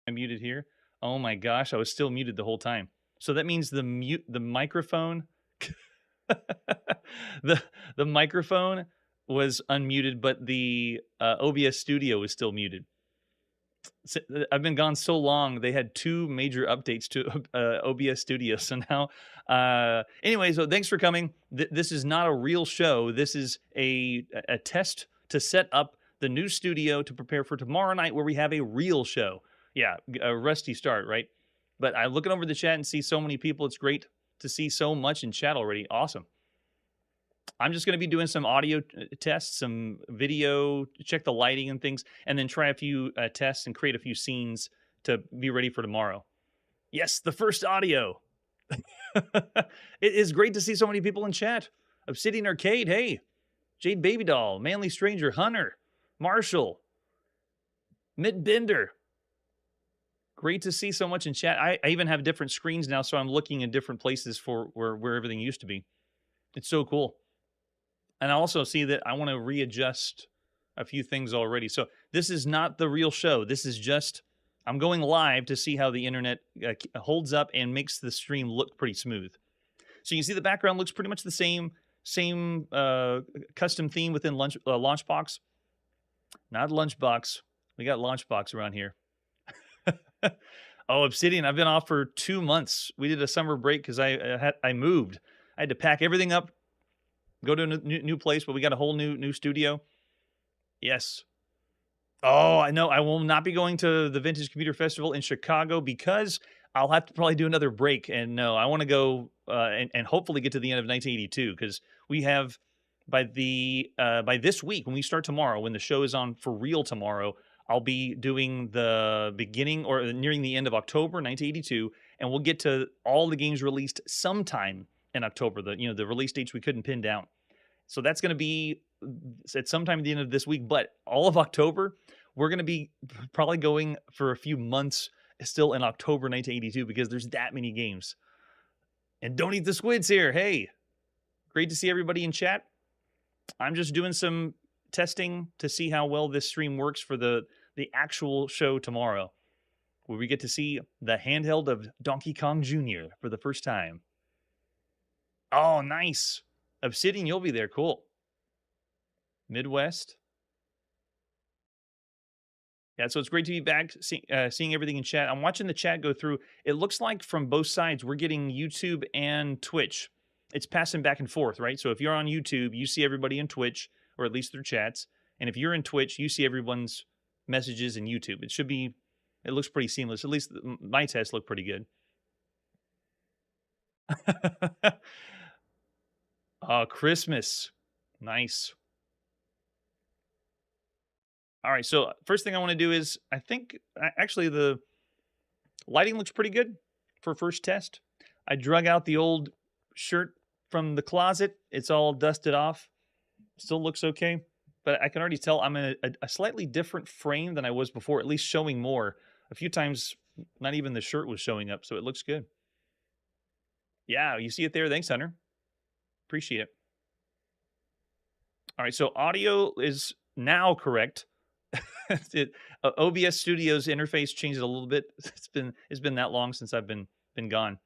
I muted here. Oh my gosh, I was still muted the whole time. So that means the microphone the the microphone was unmuted, but the OBS Studio was still muted. I've been gone so long. They had 2 major updates to OBS Studio. So now, anyway, so thanks for coming. This is not a real show. This is a test to set up the new studio to prepare for tomorrow night, where we have a real show. Yeah, a rusty start, right? But I'm looking over the chat and see so many people. It's great to see so much in chat already. Awesome. I'm just going to be doing some audio tests, some video, check the lighting and things, and then try a few tests and create a few scenes to be ready for tomorrow. Yes, the first audio. It is great to see so many people in chat. Obsidian Arcade, hey. Jade Baby Doll, Manly Stranger, Hunter, Marshall, Mid Bender. Great to see so much in chat. I even have different screens now, so I'm looking in different places for where everything used to be. It's so cool. And I also see that I want to readjust a few things already. So this is not the real show. This is just, I'm going live to see how the internet holds up and makes the stream look pretty smooth. So you can see the background looks pretty much the same custom theme within Launchbox. Not Lunchbox. We got Launchbox around here. Oh, Obsidian, I've been off for 2 months. We did a summer break because I moved. I had to pack everything up, go to a new place, but we got a whole new studio. Yes. Oh, I know. I will not be going to the Vintage Computer Festival in Chicago because I'll have to probably do another break. And no, I want to go and hopefully get to the end of 1982 because we have by this week, when we start tomorrow, when the show is on for real tomorrow, I'll be doing the beginning or nearing the end of October 1982, and we'll get to all the games released sometime in October, the release dates we couldn't pin down. So that's going to be at sometime at the end of this week, but all of October, we're going to be probably going for a few months still in October 1982 because there's that many games. And Don't Eat the Squids here. Hey, great to see everybody in chat. I'm just doing some testing to see how well this stream works for the actual show tomorrow, where we get to see the handheld of Donkey Kong Jr. for the first time. Oh, nice. Obsidian, you'll be there. Cool. Midwest. Yeah, so it's great to be back, seeing everything in chat. I'm watching the chat go through. It looks like from both sides, we're getting YouTube and Twitch. It's passing back and forth, right? So if you're on YouTube, you see everybody in Twitch, or at least their chats. And if you're in Twitch, you see everyone's messages in YouTube. It looks pretty seamless. At least my tests look pretty good. Oh, Christmas. Nice. All right, so first thing I want to do is, I think, actually, the lighting looks pretty good for first test. I drug out the old shirt from the closet. It's all dusted off. Still looks okay, but I can already tell I'm in a slightly different frame than I was before, at least showing more. A few times, not even the shirt was showing up, so it looks good. Yeah, you see it there. Thanks, Hunter. Appreciate it. All right, so audio is now correct. OBS Studio's interface changed a little bit. It's been that long since I've been gone.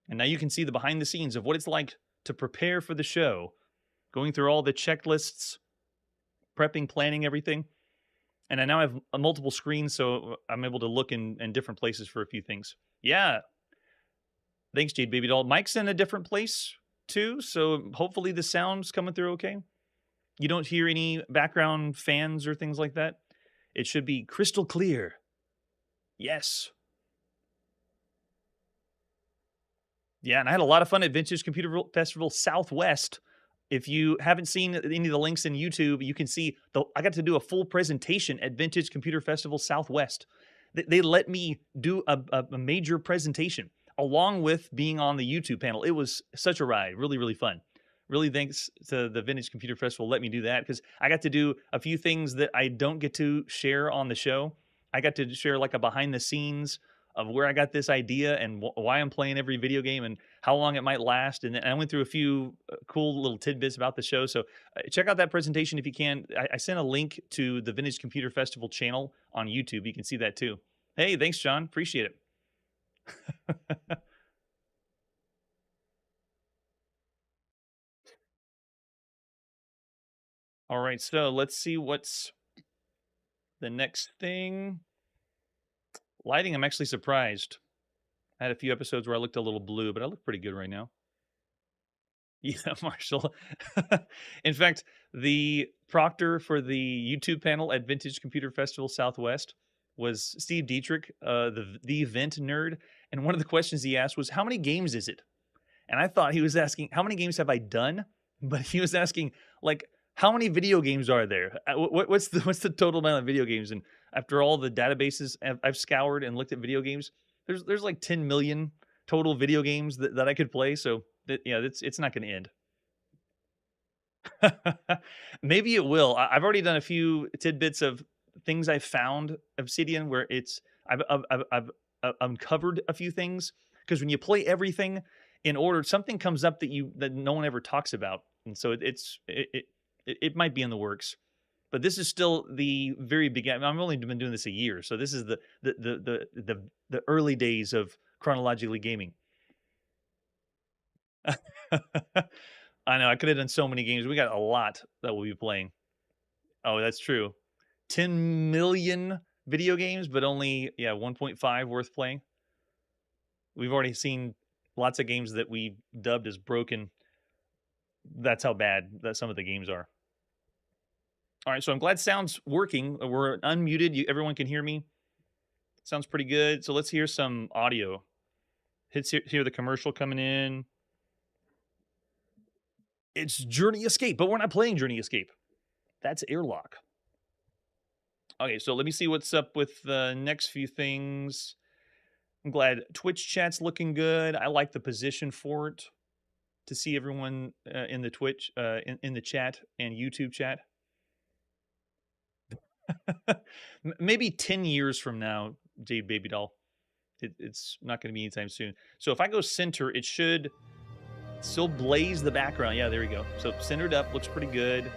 And now you can see the behind the scenes of what it's like to prepare for the show, going through all the checklists, prepping, planning everything. And I now have multiple screens, so I'm able to look in different places for a few things. Yeah. Thanks, Jade Baby Doll. Mike's in a different place, too, so hopefully the sound's coming through okay. You don't hear any background fans or things like that. It should be crystal clear. Yes. Yeah, and I had a lot of fun at Vintage Computer Festival Southwest. If you haven't seen any of the links in YouTube, you can see I got to do a full presentation at Vintage Computer Festival Southwest. They let me do a major presentation along with being on the YouTube panel. It was such a ride. Really, really fun. Really thanks to the Vintage Computer Festival let me do that, because I got to do a few things that I don't get to share on the show. I got to share like a behind the scenes of where I got this idea and why I'm playing every video game and how long it might last. And I went through a few cool little tidbits about the show. So check out that presentation if you can. I sent a link to the Vintage Computer Festival channel on YouTube. You can see that too. Hey, thanks, John. Appreciate it. All right, so let's see what's the next thing. Lighting, I'm actually surprised. I had a few episodes where I looked a little blue, but I look pretty good right now. Yeah, Marshall. In fact, the proctor for the YouTube panel at Vintage Computer Festival Southwest was Steve Dietrich, the event nerd. And one of the questions he asked was, how many games is it? And I thought he was asking, how many games have I done? But he was asking, like, how many video games are there? What's the total amount of video games? And after all the databases I've scoured and looked at video games, there's like 10 million total video games that I could play. So yeah, it's not going to end. Maybe it will. I've already done a few tidbits of things I found Obsidian where I've uncovered a few things, because when you play everything in order, something comes up that no one ever talks about, and so it might be in the works. But this is still the very beginning. I've only been doing this a year, so this is the early days of chronologically gaming. I know, I could have done so many games. We got a lot that we'll be playing. Oh, that's true. 10 million video games, but only 1.5 worth playing. We've already seen lots of games that we dubbed as broken. That's how bad that some of the games are. All right, so I'm glad sound's working. We're unmuted. Everyone can hear me. Sounds pretty good. So let's hear some audio. Hear the commercial coming in. It's Journey Escape, but we're not playing Journey Escape. That's Airlock. Okay, so let me see what's up with the next few things. I'm glad Twitch chat's looking good. I like the position for it to see everyone in the Twitch, in the chat and YouTube chat. Maybe 10 years from now, Jade Baby Doll. It's not going to be anytime soon. So if I go center, it should still blaze the background. Yeah, there we go. So centered up, looks pretty good.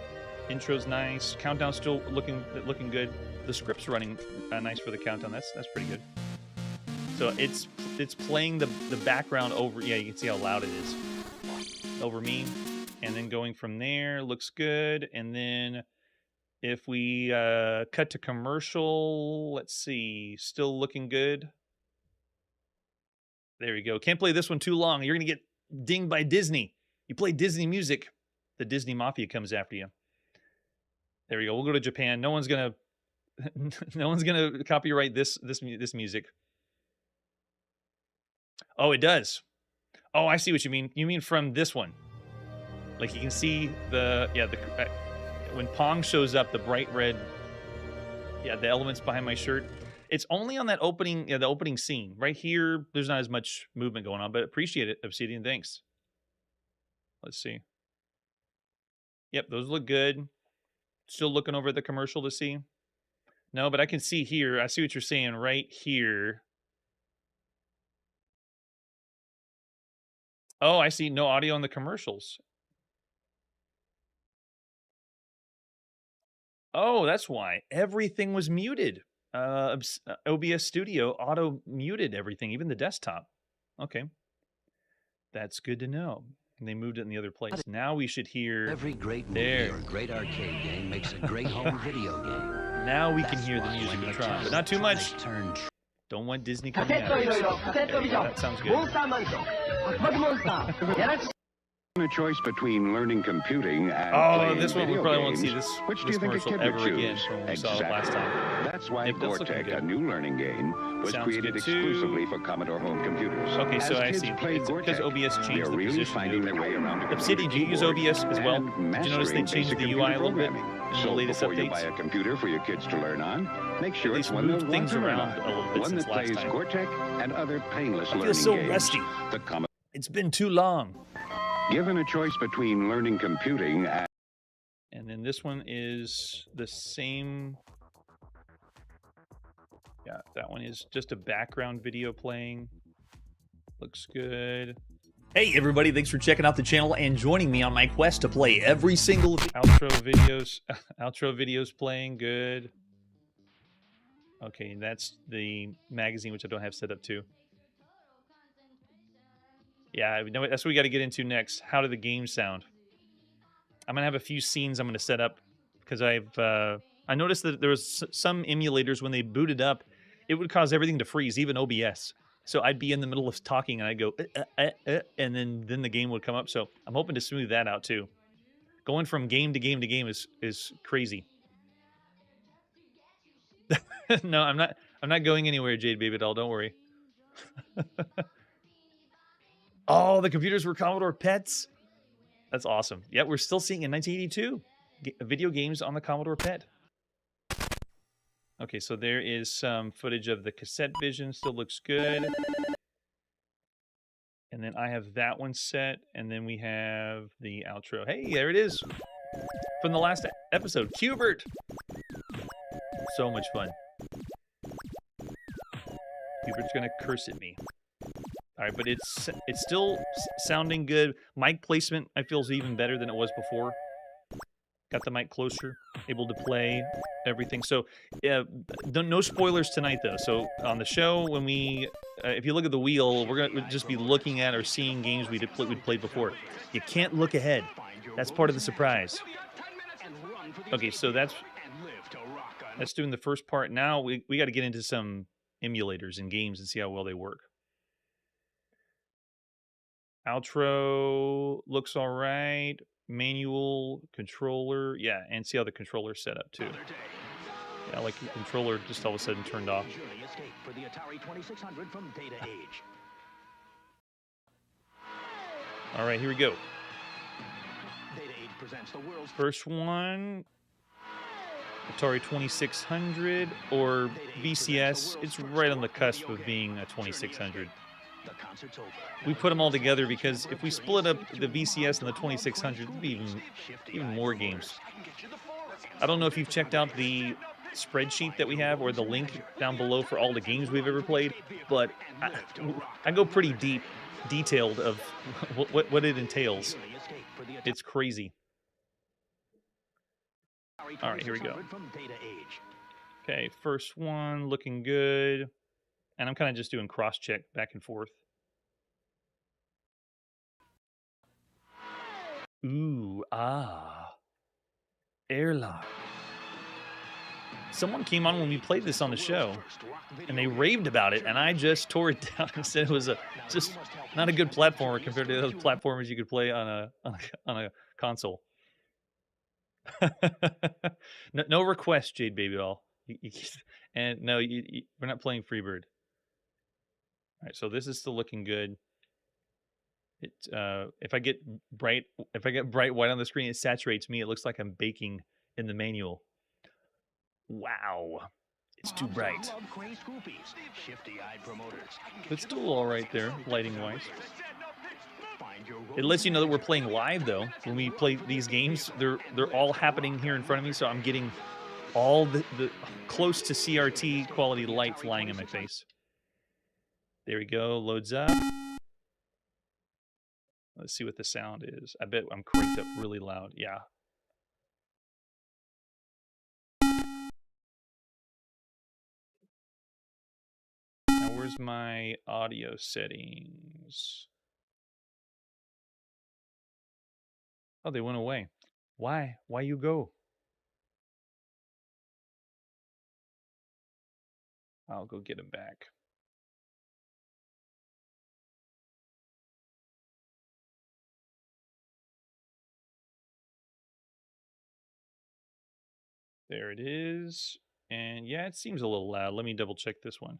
Intro's nice. Countdown's still looking good. The script's running nice for the countdown. That's pretty good. So it's playing the background over. Yeah, you can see how loud it is over me, and then going from there looks good. And then if we cut to commercial, let's see, still looking good. There we go. Can't play this one too long. You're gonna get dinged by Disney. You play Disney music, the Disney Mafia comes after you. There we go. We'll go to Japan. No one's gonna copyright this music. Oh, it does. Oh, I see what you mean. You mean from this one? Like you can see when Pong shows up, the bright red. Yeah, the elements behind my shirt. It's only on that opening, the opening scene. Right here, there's not as much movement going on, but appreciate it, Obsidian. Thanks. Let's see. Yep, those look good. Still looking over the commercial to see. No, but I can see here. I see what you're saying right here. Oh, I see no audio on the commercials. Oh, that's why. Everything was muted. OBS Studio auto muted everything, even the desktop. Okay. That's good to know. And they moved it in the other place. Now we should hear... Every great movie or great arcade game makes a great home video game. Now we can hear the music of Tron, but not too much. Don't want Disney coming out. That sounds good. A choice between learning computing and this one we probably won't see this Which do you think a commercial kid ever would again choose? from when we saw it last time. That's why Yep, that's looking Gortek, good. a new learning game, was Sounds created good too. exclusively for Commodore home computers. Okay, so As I kids see. play It's because Gortek, OBS changed they're the really position. finding their way around a Obsidian, do you use OBS as well? Did you notice they changed the UI a little bit in the So latest before you buy updates? a computer for your kids to learn on, make sure They it's one they'll moved want things to learn around on. a little bit One since that last plays time. Gortek and other painless I feel learning so games. rusty. The It's been too long. Given a choice between learning computing And then this one is the same. Yeah, that one is just a background video playing. Looks good. Hey everybody, thanks for checking out the channel and joining me on my quest to play every single outro videos playing good. Okay, that's the magazine, which I don't have set up too. Yeah, no, that's what we got to get into next. How do the games sound? I'm gonna have a few scenes I'm gonna set up because I noticed that there was some emulators when they booted up, it would cause everything to freeze, even OBS. So I'd be in the middle of talking and I'd go, and then the game would come up. So I'm hoping to smooth that out too. Going from game to game to game is crazy. No, I'm not. I'm not going anywhere, Jade Baby Doll. Don't worry. Oh, the computers were Commodore PETs. That's awesome. Yeah, we're still seeing in 1982 video games on the Commodore PET. Okay, so there is some footage of the cassette vision. Still looks good. And then I have that one set, and then we have the outro. Hey, there it is from the last episode. Qbert. So much fun. Qbert's gonna curse at me. All right, but it's still sounding good. Mic placement, I feel, is even better than it was before. Got the mic closer, able to play everything. So, yeah, no spoilers tonight, though. So on the show, when we, if you look at the wheel, we're gonna just be looking at or seeing games we'd played before. You can't look ahead. That's part of the surprise. Okay, so that's doing the first part. Now we got to get into some emulators and games and see how well they work. Outro looks all right. Manual controller, yeah, and see how the controller's set up too. Yeah, like the controller just all of a sudden turned off. All right, here we go. First one, Atari 2600 or VCS. It's right on the cusp of being a 2600. We put them all together because if we split up the VCS and the 2600, there'd be even more games. I don't know if you've checked out the spreadsheet that we have or the link down below for all the games we've ever played, but I go pretty detailed of what it entails. It's crazy. All right, here we go. Okay, first one looking good. And I'm kind of just doing cross-check back and forth. Ooh, airlock. Someone came on when we played this on the show, and they raved about it, and I just tore it down and said it was just not a good platformer compared to those platformers you could play on a console. No request, Jade Baby Doll. And no, we're not playing Freebird. All right, so this is still looking good. It if I get bright white on the screen, it saturates me. It looks like I'm baking in the manual. Wow, it's too bright. But it's still all right there, lighting wise. It lets you know that we're playing live, though. When we play these games, they're all happening here in front of me, so I'm getting all the close to CRT quality light flying in my face. There we go, loads up. Let's see what the sound is. I bet I'm cranked up really loud. Yeah. Now, where's my audio settings? Oh, they went away. Why? Why you go? I'll go get them back. There it is. And yeah, it seems a little loud. Let me double check this one.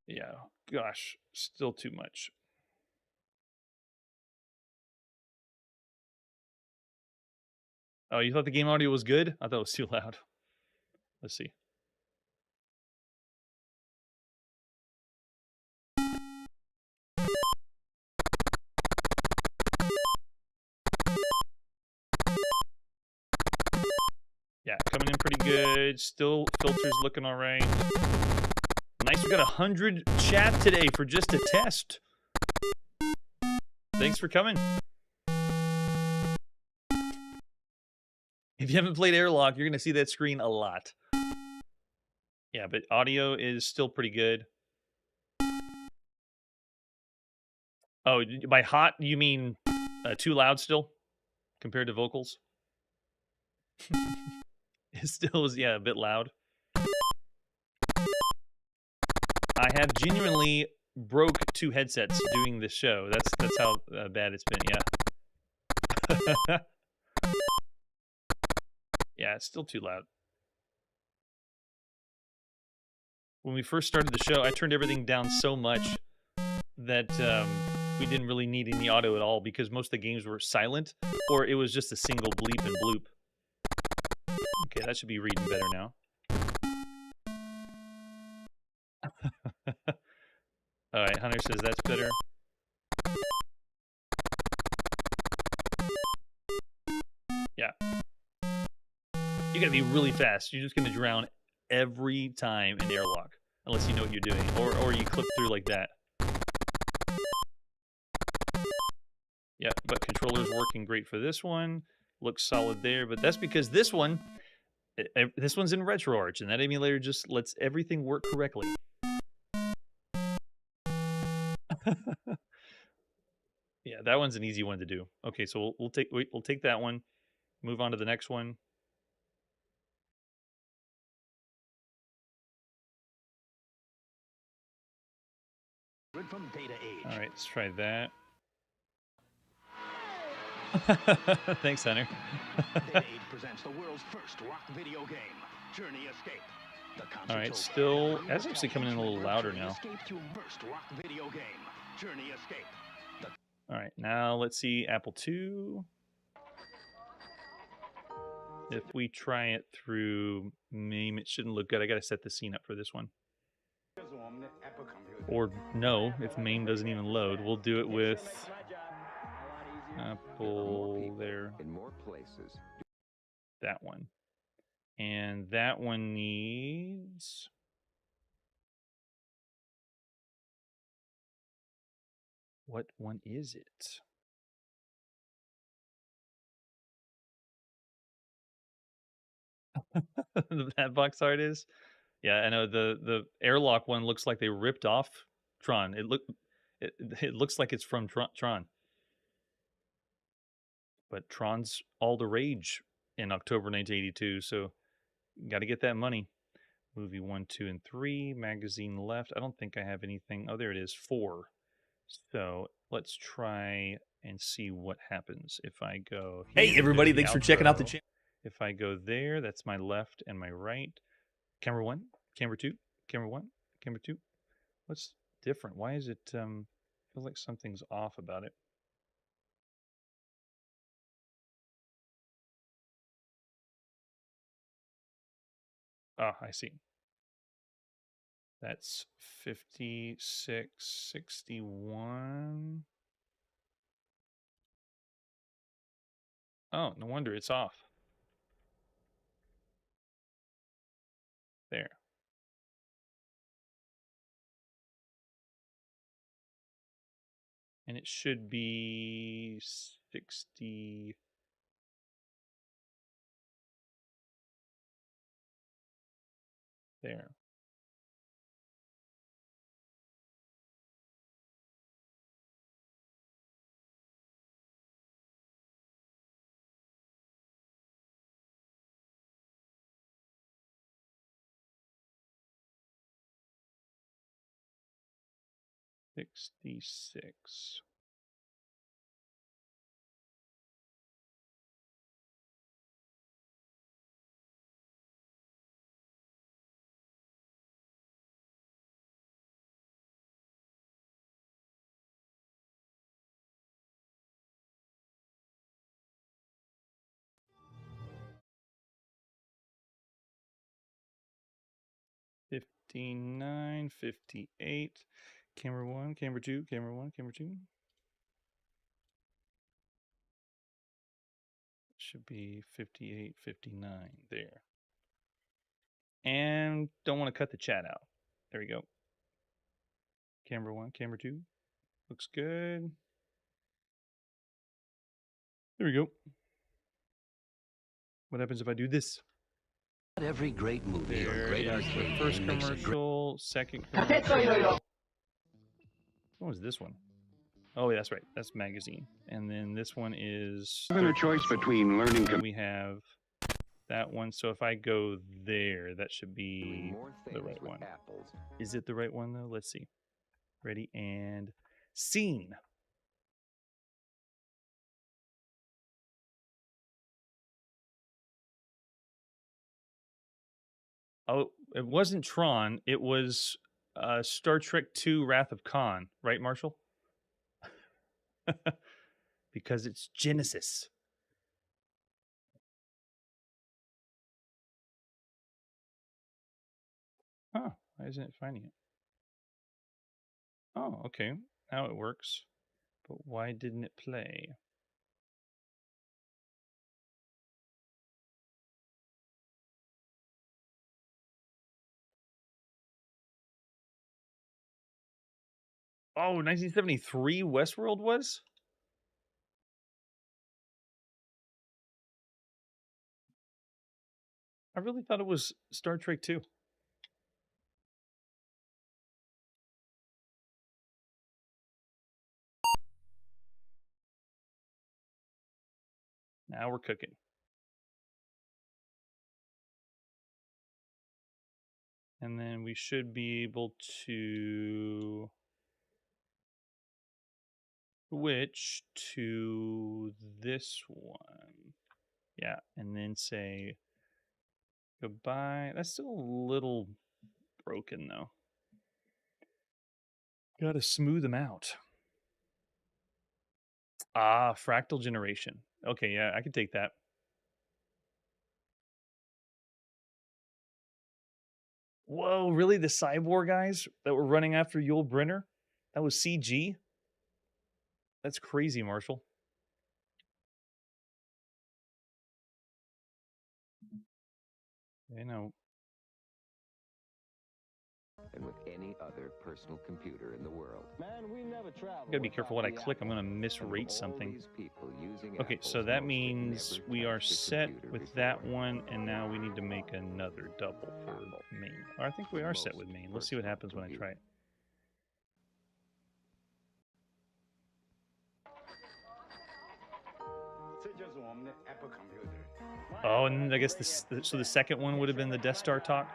Yeah, gosh, still too much. Oh, you thought the game audio was good? I thought it was too loud. Let's see. Yeah, coming in pretty good. Still, filters looking all right. Nice, we got 100 chat today for just a test. Thanks for coming. If you haven't played Airlock, you're going to see that screen a lot. Yeah, but audio is still pretty good. Oh, by hot, you mean too loud still compared to vocals? It still is, yeah, a bit loud. I have genuinely broke 2 headsets doing this show. That's how bad it's been, yeah. Yeah, it's still too loud. When we first started the show, I turned everything down so much that we didn't really need any audio at all because most of the games were silent or it was just a single bleep and bloop. Okay, that should be reading better now. All right, Hunter says that's better. Yeah. You gotta be really fast. You're just gonna drown every time in airlock unless you know what you're doing, or you clip through like that. Yeah, but controller's working great for this one. Looks solid there, but that's because this one's in RetroArch, and that emulator just lets everything work correctly. Yeah, that one's an easy one to do. Okay, so we'll take that one. Move on to the next one. From data age. All right, let's try that. Thanks, Hunter. Data Age presents the world's first rock video game, Journey Escape. All right, still, that's actually coming in a little louder now. First rock video game, Journey Escape. All right, now let's see Apple II. If we try it through MAME, it shouldn't look good. I got to set the scene up for this one. Or no, if MAME doesn't even load, we'll do it with Apple there. In more places. That one. And that one needs... What one is it? That box art is? Yeah, I know the airlock one looks like they ripped off Tron. It looks like it's from Tron. But Tron's all the rage in October 1982, so got to get that money. Movie 1, 2, and 3. Magazine left. I don't think I have anything. Oh, there it is. 4. So let's try and see what happens if I go here. Hey, everybody. Thanks for checking out the channel. If I go there, that's my left and my right. Camera 1, camera 2, camera 1, camera 2. What's different? Why is it feels like something's off about it? Ah, I see. That's 56, 61. Oh, no wonder it's off. There. And it should be 60. There. $66. $59, $58. Camera 1, camera 2, camera 1, camera 2. Should be 58, 59. There. And don't want to cut the chat out. There we go. Camera 1, camera 2. Looks good. There we go. What happens if I do this? Not every great movie or There great is arcade the first game makes a great... commercial, second commercial. What was this one? Oh, that's right. That's magazine. And then this one is... Given a choice between learning and we have that one. So if I go there, that should be the right one. Apples. Is it the right one, though? Let's see. Ready, and scene. Oh, it wasn't Tron. It was Star Trek II Wrath of Khan. Right, Marshall? Because it's Genesis. Huh. Why isn't it finding it? Oh, okay. Now it works. But why didn't it play? Oh, 1973 Westworld was? I really thought it was Star Trek 2. Now we're cooking. And then we should be able to switch to this one. Yeah, and then say goodbye. That's still a little broken, though. Gotta smooth them out. Ah, fractal generation. Okay, yeah, I can take that. Whoa, really? The cyborg guys that were running after Yul Brynner? That was CG? That's crazy, Marshall. You know. And with any other personal computer in the world. Man, we never travel. I gotta be careful what I click. I'm gonna misrate something. Okay, so that means we are set with that one, and now we need to make another double for main. Or I think we are set with main. Let's see what happens when I try it. Oh, and I guess so the second one would have been the Death Star talk,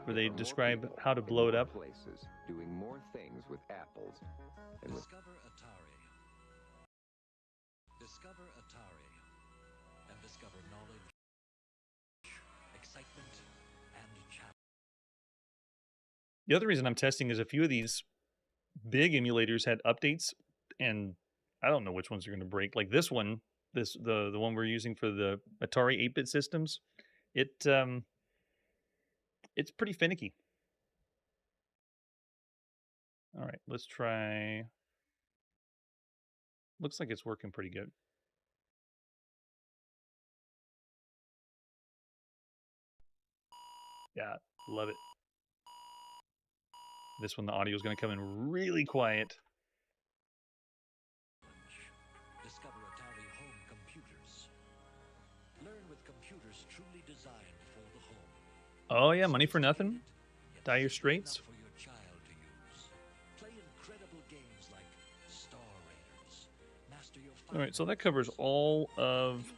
where they describe how to blow it up. Places doing more things with apples and with Discover Atari. Discover Atari. And discover knowledge, excitement, and challenge. The other reason I'm testing is a few of these big emulators had updates, and I don't know which ones are going to break. Like this one, the one we're using for the Atari 8-bit systems, it's pretty finicky. All right, let's try. Looks like it's working pretty good. Yeah, love it. This one, the audio is going to come in really quiet. Discover Atari home computers. Learn with computers truly designed for the home. Oh yeah, money for nothing. Dire Straits. For your child to use. Play incredible games like Star Raiders. Master your All right, so that covers all of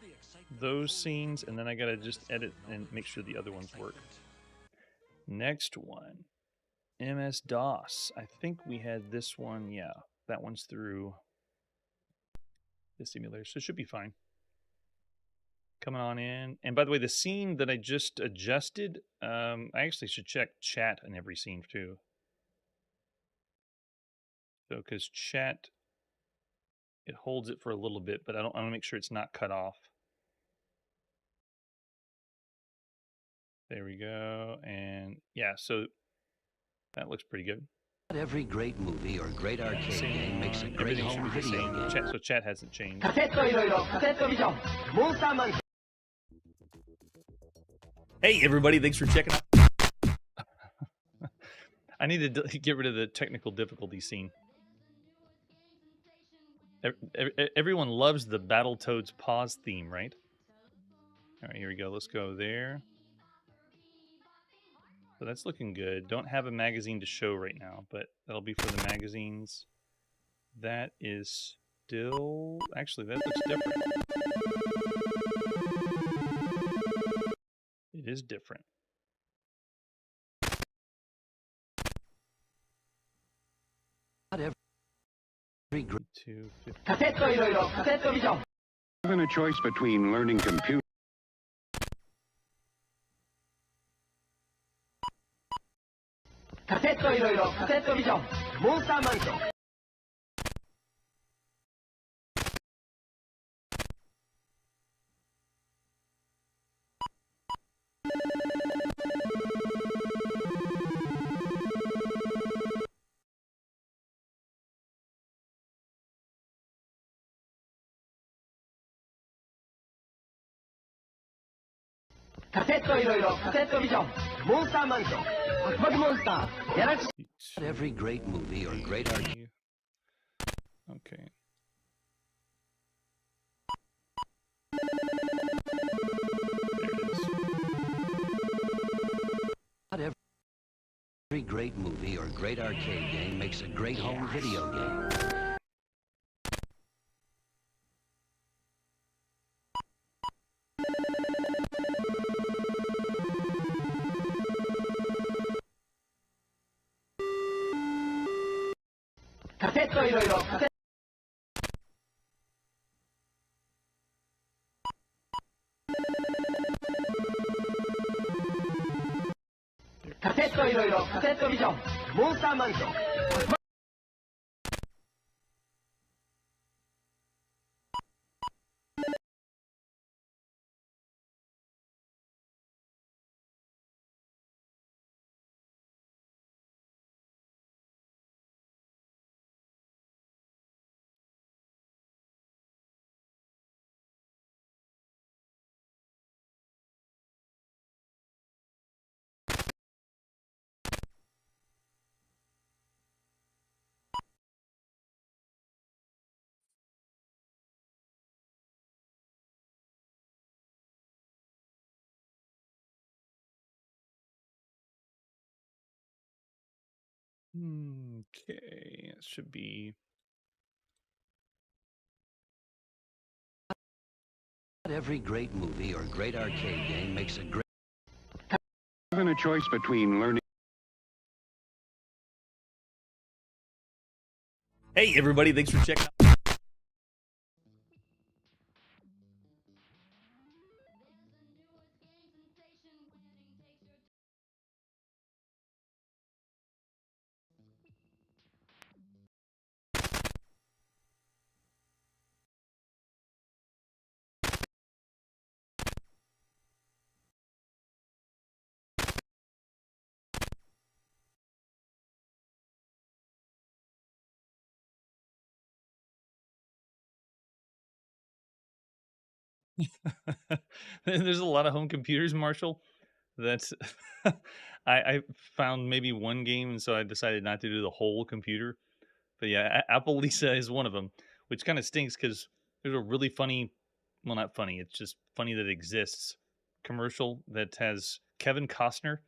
those scenes, and then I gotta just edit and make sure the other ones work. Next one, MS-DOS. I think we had this one. Yeah, that one's through the simulator, so it should be fine. Coming on in. And by the way, the scene that I just adjusted, I actually should check chat in every scene too. So, because chat, it holds it for a little bit, but I want to make sure it's not cut off. There we go. And yeah, so that looks pretty good. Not every great movie or great arcade game makes a great home video game. Chat, so chat hasn't changed. Hey everybody, thanks for checking out. I need to get rid of the technical difficulty scene. Everyone loves the Battletoads pause theme, right? All right, here we go. Let's go there. So that's looking good. Don't have a magazine to show right now, but that'll be for the magazines. That is still... Actually, that looks different. It is different. Not every Given a choice between learning computing Not every great movie or great arcade. Okay. Not every great movie or great arcade game makes a great home video game. Okay, it should be... Not every great movie or great arcade game makes a great... given a choice between learning Hey, everybody, thanks for checking out. There's a lot of home computers, Marshall. That's I found maybe one game, and so I decided not to do the whole computer. But yeah, Apple Lisa is one of them, which kind of stinks because there's a really funny, well, not funny, it's just funny that it exists, commercial that has Kevin Costner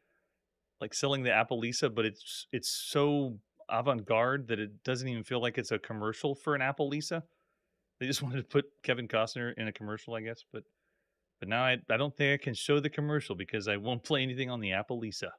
like selling the Apple Lisa, but it's so avant-garde that it doesn't even feel like it's a commercial for an Apple Lisa. They just wanted to put Kevin Costner in a commercial, I guess, but now I don't think I can show the commercial because I won't play anything on the Apple Lisa.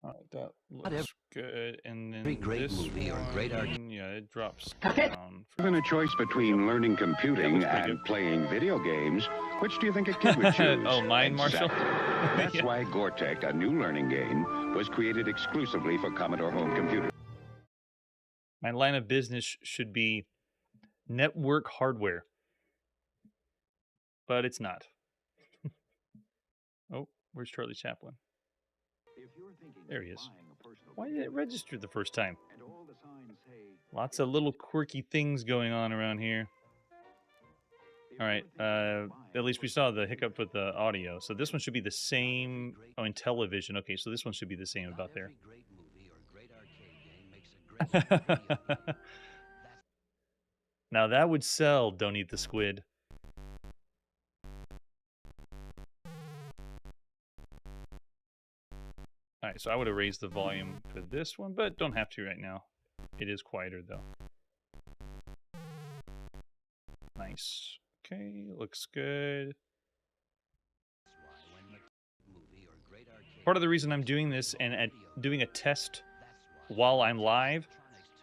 All right, that looks good. And then Every great this movie or great one, yeah, it drops down. Given a choice between learning computing pretty and good. playing video games, which do you think a kid would choose? Oh, mine, Marshall? Exactly. That's Yeah. why Gore-Tech, a new learning game, was created exclusively for Commodore home computers. My line of business should be network hardware, but it's not. Oh, where's Charlie Chaplin? There he is. Why did it register the first time? Lots of little quirky things going on around here. All right, at least we saw the hiccup with the audio. So this one should be the same. Oh, in television. Okay, so this one should be the same about there. Every great movie or great arcade game makes a great video game. Now that would sell, Don't Eat the Squid. All right, so I would have raised the volume for this one, but don't have to right now. It is quieter, though. Nice. Okay, looks good. Part of the reason I'm doing this and doing a test while I'm live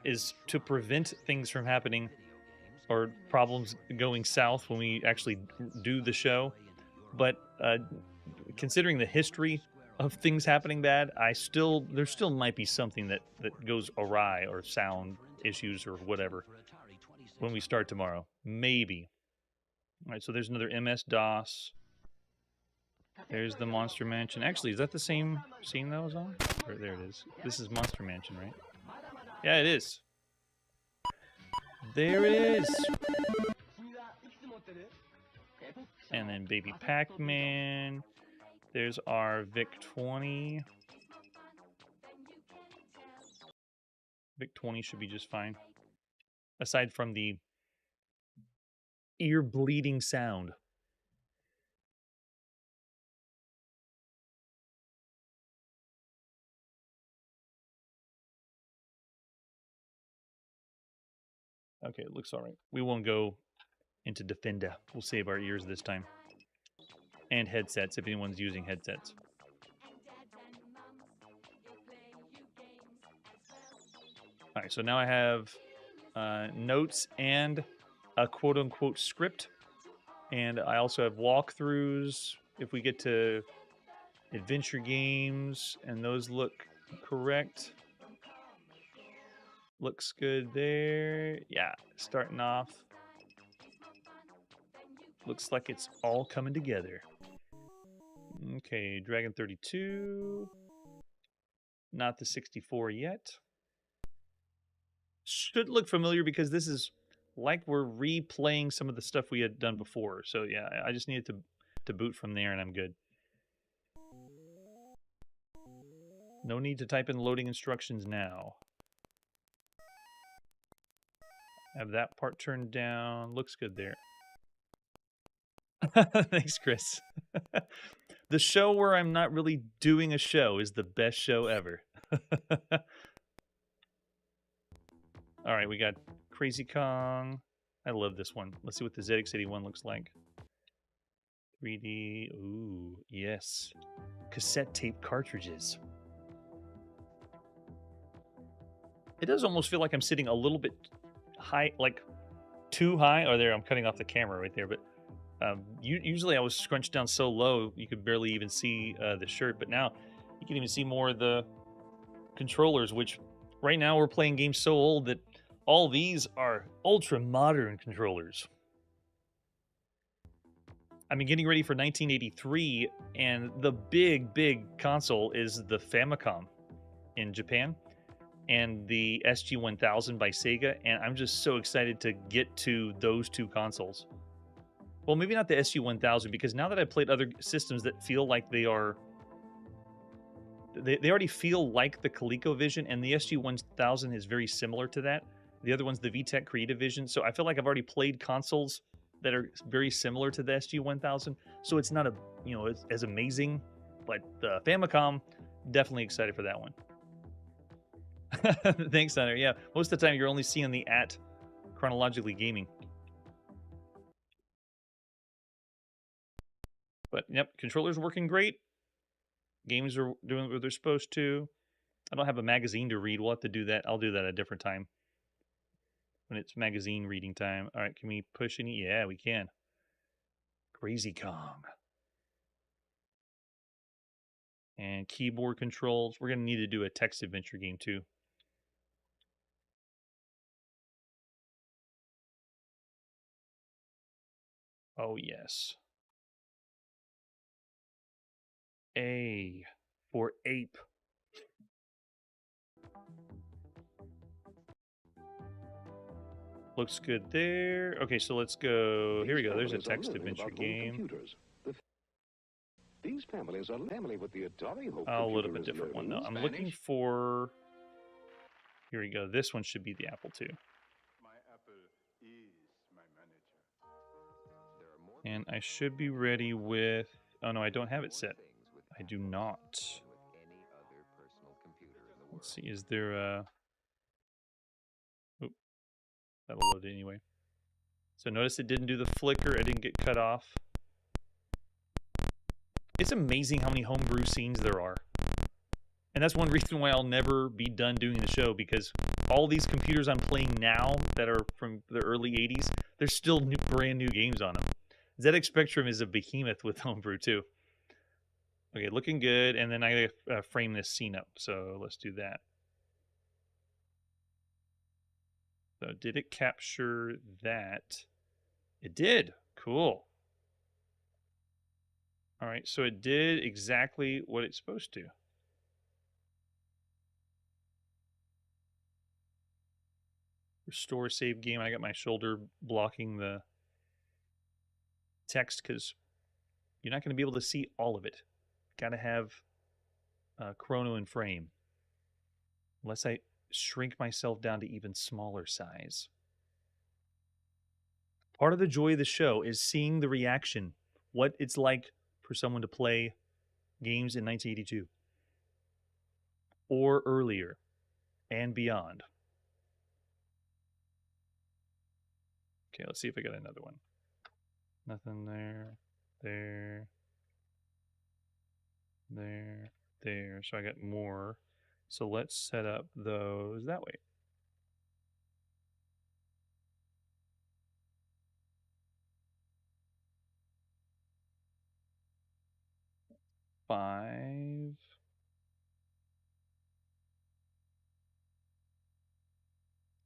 is to prevent things from happening or problems going south when we actually do the show. But considering the history of things happening bad, there still might be something that goes awry or sound issues or whatever when we start tomorrow. Maybe. All right, so there's another MS-DOS. There's the Monster Mansion. Actually, is that the same scene that was on? There it is. This is Monster Mansion, right? Yeah, it is. There it is. And then Baby Pac-Man. There's our VIC-20. VIC-20 should be just fine. Aside from the ear-bleeding sound. Okay, it looks all right. We won't go into Defender. We'll save our ears this time. And headsets, if anyone's using headsets. All right, so now I have notes and a quote-unquote script. And I also have walkthroughs if we get to adventure games, and those look correct. Looks good there. Yeah, starting off. Looks like it's all coming together. Okay, Dragon 32. Not the 64 yet. Should look familiar because this is like we're replaying some of the stuff we had done before. So yeah, I just needed to boot from there and I'm good. No need to type in loading instructions now. Have that part turned down. Looks good there. Thanks, Chris. The show where I'm not really doing a show is the best show ever. All right, we got Crazy Kong. I love this one. Let's see what the ZX81 looks like. 3D. Ooh, yes. Cassette tape cartridges. It does almost feel like I'm sitting a little bit high, like too high. Oh, there, I'm cutting off the camera right there. But usually I was scrunched down so low you could barely even see the shirt. But now you can even see more of the controllers, which right now we're playing games so old that all these are ultra modern controllers. I've been getting ready for 1983, and the big console is the Famicom in Japan and the SG-1000 by Sega, and I'm just so excited to get to those two consoles. Well, maybe not the SG-1000, because now that I've played other systems that feel like they are... They already feel like the ColecoVision, and the SG-1000 is very similar to that. The other one's the VTech Creative Vision, so I feel like I've already played consoles that are very similar to the SG-1000, so it's not as amazing, but the Famicom, definitely excited for that one. Thanks, Hunter. Yeah, most of the time you're only seeing the at Chronologically Gaming. But, yep, controller's working great. Games are doing what they're supposed to. I don't have a magazine to read. We'll have to do that. I'll do that at a different time. When it's magazine reading time. All right, can we push any? Yeah, we can. Crazy Kong. And keyboard controls. We're going to need to do a text adventure game too. Oh, yes. A for ape. Looks good there. Okay, so let's go. Here we go. There's a text adventure game. These families are family with the Atari home A little bit computer different is one though. learning I'm looking Spanish. for. Here we go. This one should be the Apple II. My Apple is my manager. And I should be ready with. Oh no, I don't have it set. I do not. Let's see. Is there a. Oop, that'll load it anyway. So notice it didn't do the flicker. I didn't get cut off. It's amazing how many homebrew scenes there are. And that's one reason why I'll never be done doing the show, because all these computers I'm playing now that are from the early 80s, there's still brand new games on them. ZX Spectrum is a behemoth with homebrew too. Okay, looking good. And then I gotta frame this scene up. So let's do that. So did it capture that? It did. Cool. All right, so it did exactly what it's supposed to. Restore save game. I got my shoulder blocking the text because you're not going to be able to see all of it. Got to have chrono in frame. Unless I shrink myself down to even smaller size. Part of the joy of the show is seeing the reaction, what it's like for someone to play games in 1982 or earlier and beyond. Okay, let's see if I got another one. Nothing there, there, there. So I got more. So let's set up those that way. Five.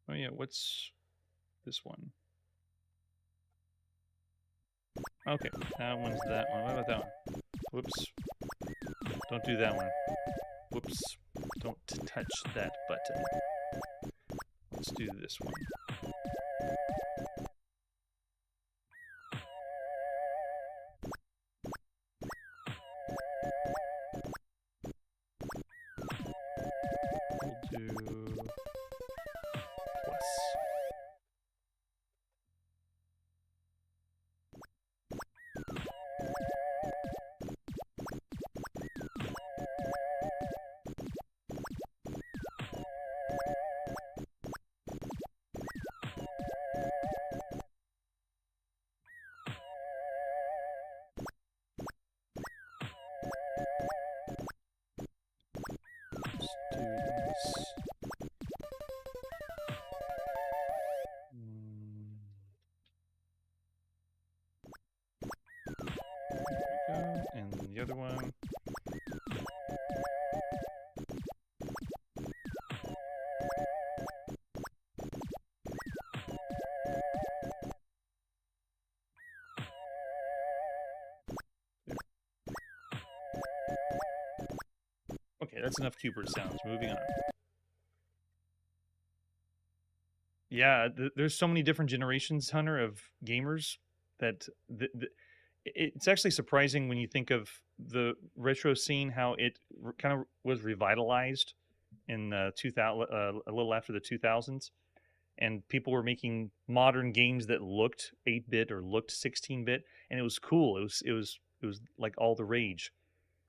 Oh yeah, what's this one? Okay, that one's that one. What about that one? Whoops. Don't do that one. Whoops. Don't touch that button. Let's do this one. We'll do plus. Let's do this. There we go. And then the other one. Okay, that's enough Cubert sounds. Moving on. Yeah, there's so many different generations, Hunter, of gamers that it's actually surprising when you think of the retro scene, how it kind of was revitalized in 2000, a little after the 2000s, and people were making modern games that looked 8-bit or looked 16-bit, and it was cool. It was like all the rage.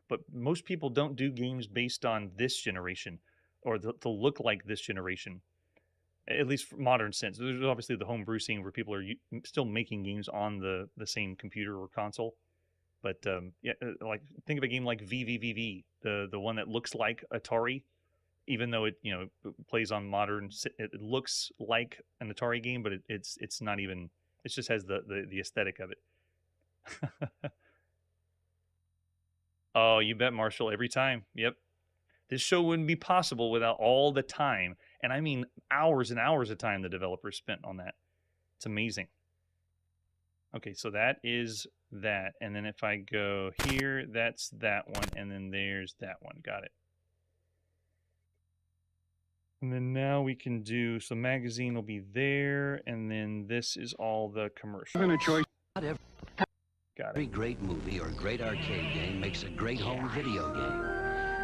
But most people don't do games based on this generation or to look like this generation, at least for modern sense. There's obviously the homebrew scene where people are still making games on the same computer or console. But yeah, like think of a game like VVVV, the one that looks like Atari. even though it plays on modern. It looks like an Atari game, but it's not even. It just has the aesthetic of it. Oh, you bet, Marshall. Every time. Yep. This show wouldn't be possible without all the time, and I mean hours and hours of time the developers spent on that. It's amazing. Okay, so that is that, and then if I go here, that's that one, and then there's that one. Got it. And then now we can do, so magazine will be there, and then this is all the commercials. Given a choice. Not Got every it. great movie or great arcade game makes a great home video game.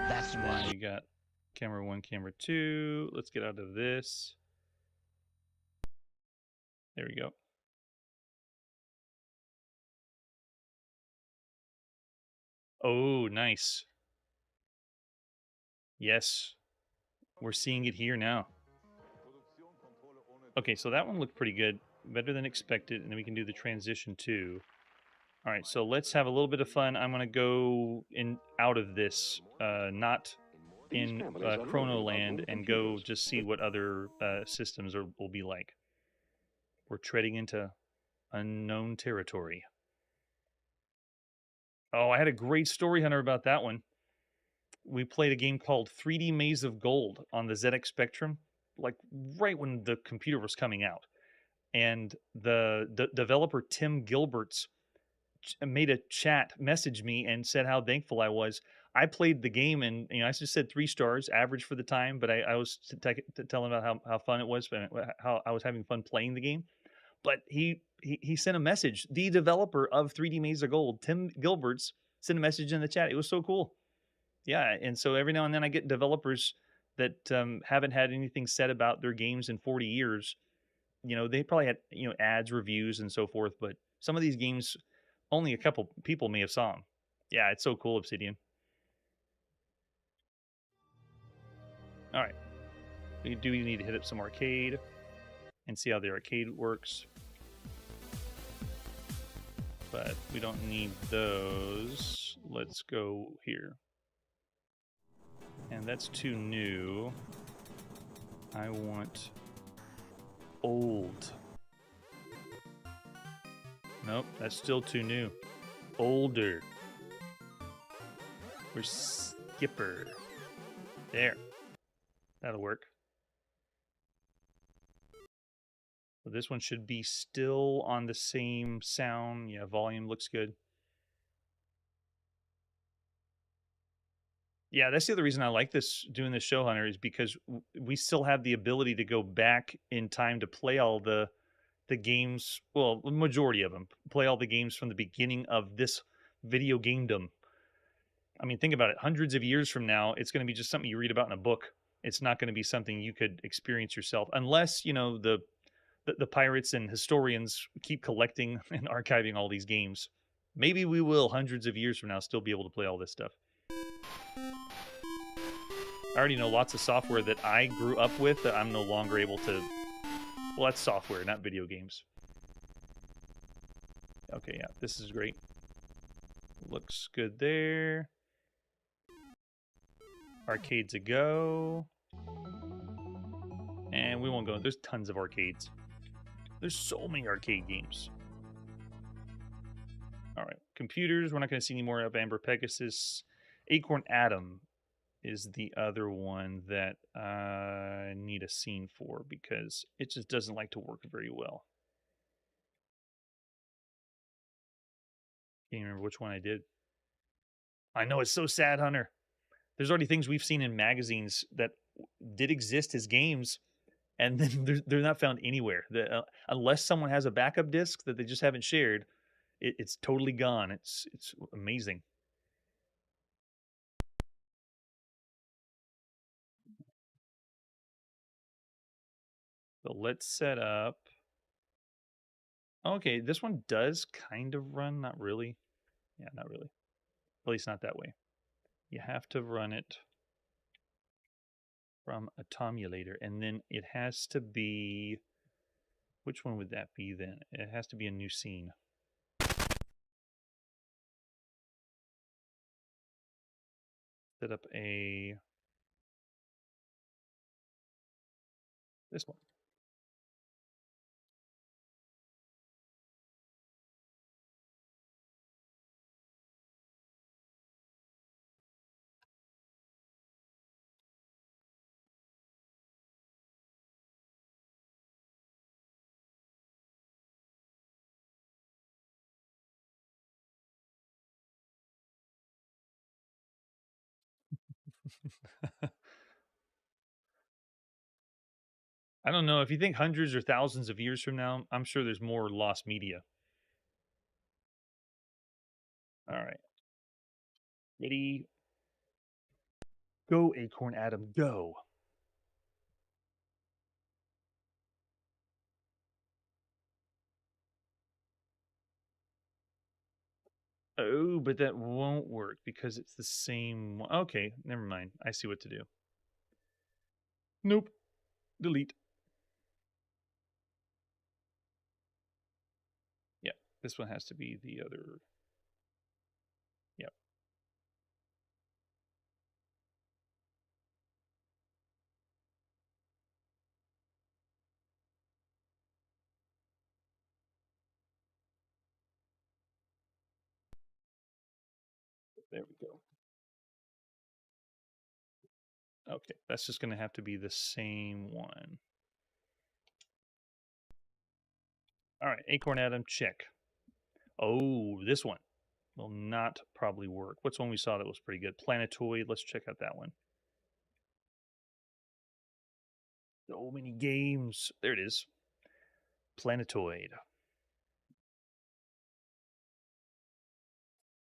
That's And then why we got camera 1, camera 2. Let's get out of this. There we go. Oh, nice. Yes. We're seeing it here now. Okay, so that one looked pretty good. Better than expected. And then we can do the transition too. All right, so let's have a little bit of fun. I'm going to go out of this, not in Chrono Land, and go just see what other systems will be like. We're treading into unknown territory. Oh, I had a great story, Hunter, about that one. We played a game called 3D Maze of Gold on the ZX Spectrum, like right when the computer was coming out. And the developer Tim Gilberts made a chat, messaged me, and said how thankful I was. I played the game, and I just said 3 stars, average for the time. But I was telling about how fun it was, how I was having fun playing the game. But he sent a message. The developer of 3D Maze of Gold, Tim Gilberts, sent a message in the chat. It was so cool. Yeah, and so every now and then I get developers that haven't had anything said about their games in 40 years. They probably had ads, reviews, and so forth. But some of these games, only a couple people may have saw them. Yeah, it's so cool, Obsidian. All right, we need to hit up some arcade and see how the arcade works. But we don't need those. Let's go here. And that's too new. I want old. Nope, that's still too new. Older. We're skipper. There. That'll work. So this one should be still on the same sound. Yeah, volume looks good. Yeah, that's the other reason I like doing this show, Hunter, is because we still have the ability to go back in time to play all the games. Well, the majority of them. Play all the games from the beginning of this video gamedom. I mean, think about it. Hundreds of years from now, it's going to be just something you read about in a book. It's not going to be something you could experience yourself, unless the pirates and historians keep collecting and archiving all these games. Maybe we will, hundreds of years from now, still be able to play all this stuff. I already know lots of software that I grew up with that I'm no longer able to. Well, that's software, not video games. Okay, yeah, this is great. Looks good there. Arcades a go. And we won't go. There's tons of arcades. There's so many arcade games. All right, computers. We're not going to see any more of Amber Pegasus. Acorn Atom is the other one that I need a scene for because it just doesn't like to work very well. Can't remember which one I did. I know, it's so sad, Hunter. There's already things we've seen in magazines that did exist as games, and then they're not found anywhere. Unless someone has a backup disc that they just haven't shared, it's totally gone. It's amazing. So let's set up. Okay, this one does kind of run, not really. Yeah, not really. At least not that way. You have to run it from a Tomulator, and then it has to be. Which one would that be then? It has to be a new scene. Set up a This one. I don't know. If you think hundreds or thousands of years from now, I'm sure there's more lost media. All right. Ready? Go, Acorn Adam, go. Oh, but that won't work because it's the same one. Okay, never mind. I see what to do. Nope. Delete. Yeah, this one has to be the other. Yep. There we go. Okay, that's just going to have to be the same one. All right, Acorn Adam, check. Oh, this one will not probably work. What's one we saw that was pretty good? Planetoid. Let's check out that one. So many games. There it is. Planetoid.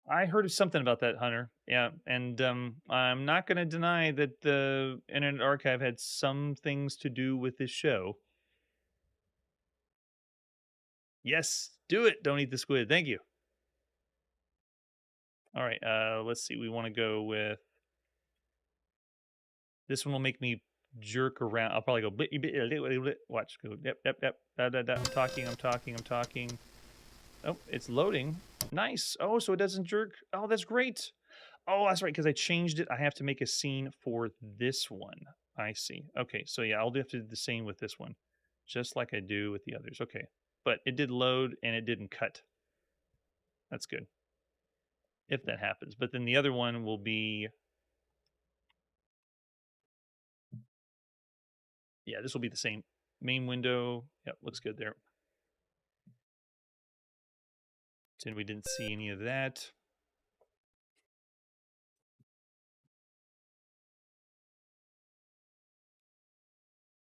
I heard of something about that, Hunter. Yeah, and I'm not going to deny that the Internet Archive had some things to do with this show. Yes, do it. Don't eat the squid. Thank you. All right, let's see. We want to go with this one. Will make me jerk around. I'll probably go watch. Go. Yep. I'm talking. Oh, it's loading. Nice. Oh, so it doesn't jerk. Oh, that's great. Oh, that's right, because I changed it. I have to make a scene for this one. I see. Okay, so yeah, I'll have to do the same with this one, just like I do with the others. Okay, but it did load and it didn't cut. That's good. If that happens. But then the other one will be... Yeah, this will be the same. Main window. Yep, looks good there. And we didn't see any of that.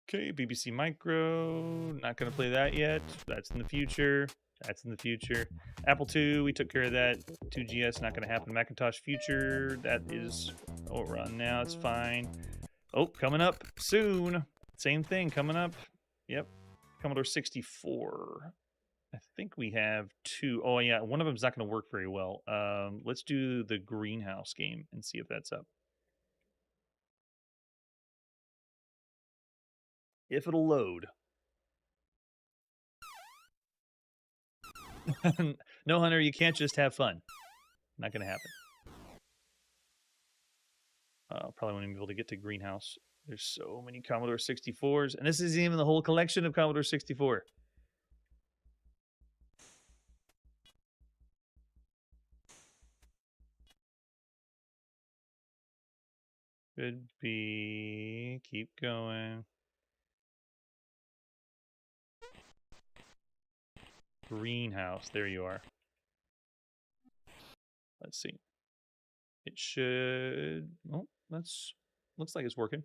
Okay, BBC Micro. Not going to play that yet. That's in the future. That's in the future. Apple II, we took care of that. 2GS, not going to happen. Macintosh Future, that is what we're on now. It's fine. Oh, coming up soon. Same thing coming up. Yep. Commodore 64. I think we have two. Oh, yeah. One of them's not going to work very well. Let's do the Greenhouse game and see if that's up. If it'll load. No, Hunter, you can't just have fun. Not going to happen. Probably won't even be able to get to Greenhouse. There's so many Commodore 64s, and this isn't even the whole collection of Commodore 64. Could be. Keep going. Greenhouse. There you are. Let's see. It should. Oh, that's. Looks like it's working.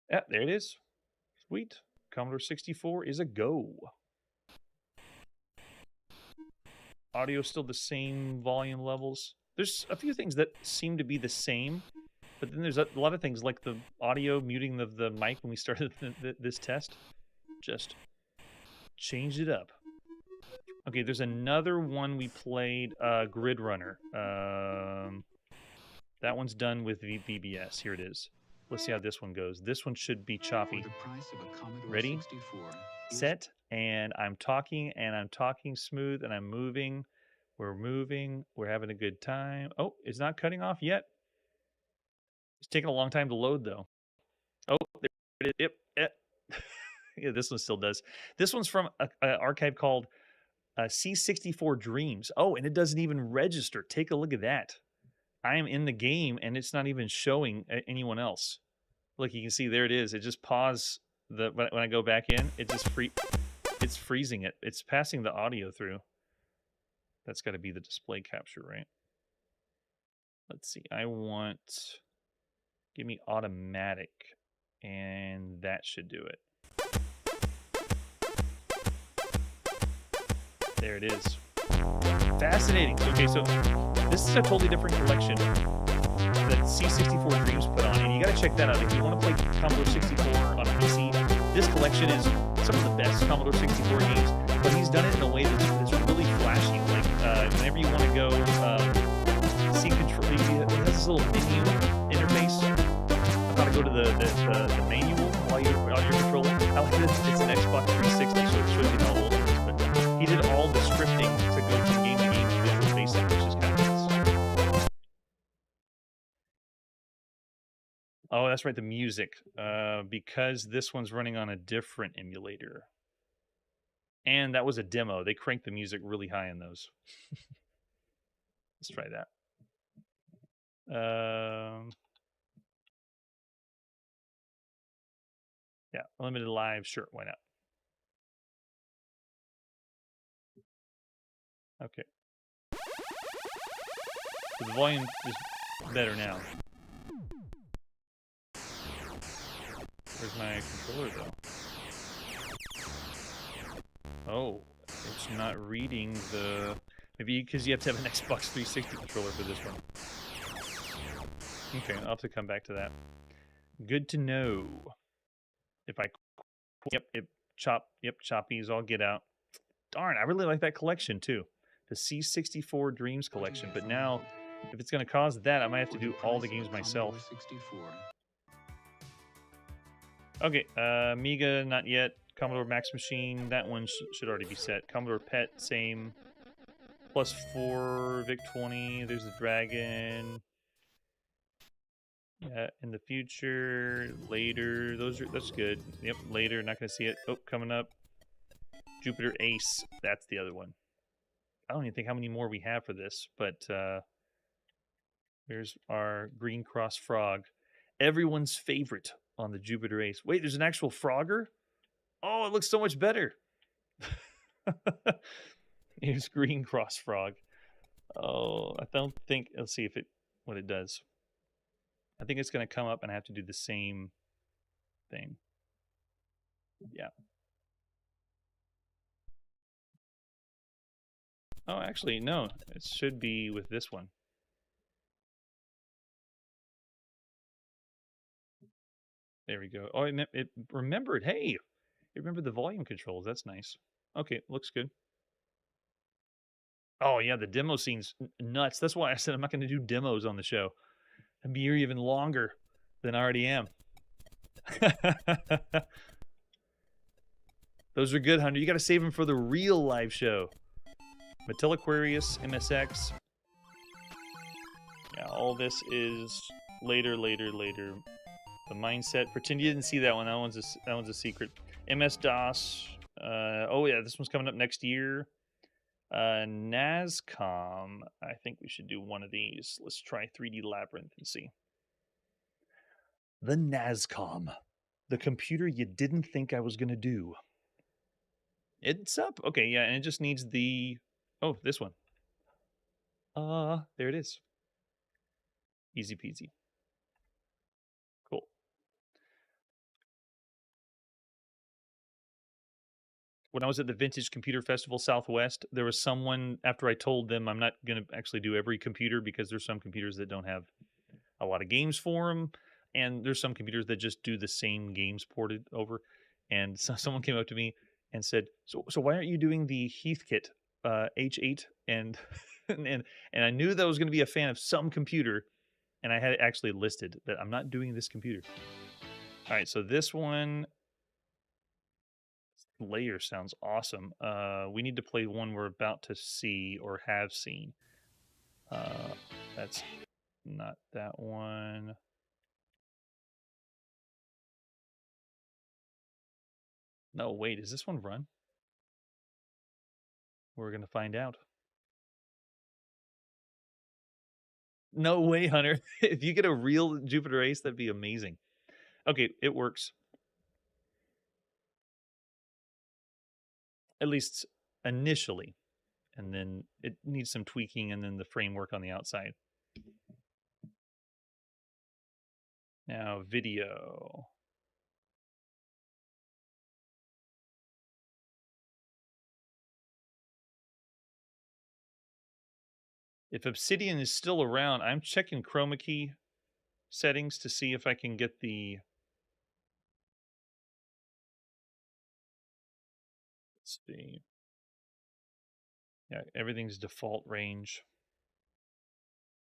Yeah, there it is. Sweet. Commodore 64 is a go. Audio still the same volume levels. There's a few things that seem to be the same, but then there's a lot of things like the audio muting the mic when we started this test. Just changed it up. Okay, there's another one we played, Grid Runner. That one's done with VBS. Here it is. Let's see how this one goes. This one should be choppy. Ready? Set, and I'm talking smooth, and I'm moving. We're moving. We're having a good time. Oh, it's not cutting off yet. It's taking a long time to load, though. Oh, there it is. Yep. Yeah, this one still does. This one's from an archive called C64 Dreams. Oh, and it doesn't even register. Take a look at that. I am in the game and it's not even showing anyone else. Look, you can see there it is. It just paused when I go back in. It just it's freezing it. It's passing the audio through. That's got to be the display capture, right? Let's see. Give me automatic, and that should do it. There it is. Fascinating. Okay, so this is a totally different collection that C64 Dreams put on, and you got to check that out. If you want to play Commodore 64 on PC, this collection is some of the best Commodore 64 games, but he's done it in a way that's really flashy. Like, whenever you want to go see control, it has this little menu interface. How to go to the manual while you're on your controller. I like this. It's an Xbox 360, so it shows you how old it is. But he did all the scripting to go from game to game to Visual Basic, which is kind of nice. Oh, that's right, the music. Because this one's running on a different emulator. And that was a demo. They cranked the music really high in those. Let's try that. Yeah, limited live, sure, why not? Okay. So the volume is better now. Where's my controller, though? Oh, it's not reading the... Maybe because you have to have an Xbox 360 controller for this one. Okay, I'll have to come back to that. Good to know. If I... Yep, choppies all get out. Darn, I really like that collection, too. The C64 Dreams collection. But now, if it's going to cause that, I might have to do all the games myself. Okay, Amiga, not yet. Commodore Max Machine, that one should already be set. Commodore PET, same. +4, VIC-20, there's the Dragon. Yeah, in the future, later, that's good. Yep, later, not gonna see it. Oh, coming up. Jupiter Ace, that's the other one. I don't even think how many more we have for this, but there's our Green Cross Frog. Everyone's favorite on the Jupiter Ace. Wait, there's an actual Frogger? Oh, it looks so much better. Here's Green Cross Frog. Oh, I don't think... Let's see what it does. I think it's going to come up and I have to do the same thing. Yeah. Oh, actually, no. It should be with this one. There we go. Oh, it remembered. Hey, it remembered the volume controls. That's nice. Okay, looks good. Oh, yeah, the demo scene's nuts. That's why I said I'm not going to do demos on the show. I'd be here even longer than I already am. Those are good, Hunter. You got to save them for the real live show. Mattel Aquarius, MSX. Yeah, all this is later. The mindset. Pretend you didn't see that one. That one's a secret. MS-DOS. Oh yeah, this one's coming up next year. NASCOM. I think we should do one of these. Let's try 3D Labyrinth and see. The NASCOM. The computer you didn't think I was going to do. It's up. Okay, yeah, and it just needs the... Oh, this one. There it is. Easy peasy. Cool. When I was at the Vintage Computer Festival Southwest, there was someone, after I told them I'm not going to actually do every computer because there's some computers that don't have a lot of games for them, and there's some computers that just do the same games ported over. And so someone came up to me and said, so why aren't you doing the Heathkit H8? And and I knew that I was going to be a fan of some computer, and I had it actually listed that I'm not doing this computer. All right, so this one... Layer sounds awesome. We need to play one we're about to see or have seen. That's not that one. No, wait, is this one run? We're gonna find out. No way, Hunter. If you get a real Jupiter Ace, that'd be amazing. Okay, it works. At least initially. And then it needs some tweaking and then the framework on the outside. Now, video. If Obsidian is still around, I'm checking chroma key settings to see if I can get the... Let's see. Yeah, everything's default range.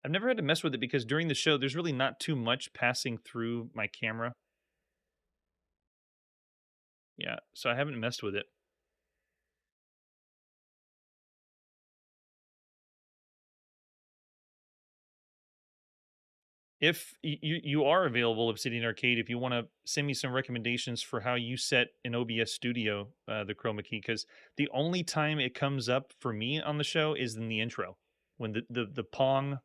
I've never had to mess with it because during the show, there's really not too much passing through my camera. Yeah, so I haven't messed with it. If you are available, Obsidian Arcade, if you want to send me some recommendations for how you set in OBS Studio the chroma key, because the only time it comes up for me on the show is in the intro when the Pong